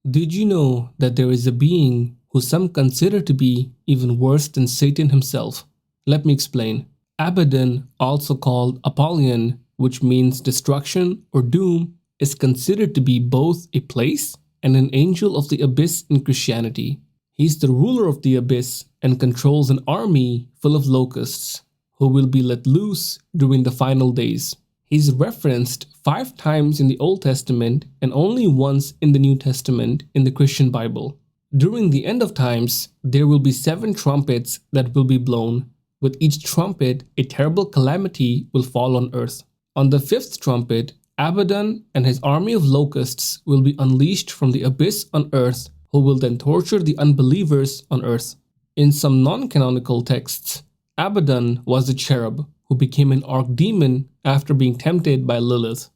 Did you know that there is a being who some consider to be even worse than Satan himself? Let me explain. Abaddon, also called Apollyon, which means destruction or doom, is considered to be both a place and an angel of the abyss in Christianity. He's the ruler of the abyss and controls an army full of locusts who will be let loose during the final days. He's referenced 5 times in the Old Testament and only once in the New Testament in the Christian Bible. During the end of times, there will be 7 trumpets that will be blown. With each trumpet, a terrible calamity will fall on earth. On the 5th trumpet, Abaddon and his army of locusts will be unleashed from the abyss on earth, who will then torture the unbelievers on earth. In some non-canonical texts, Abaddon was a cherub who became an archdemon after being tempted by Lilith.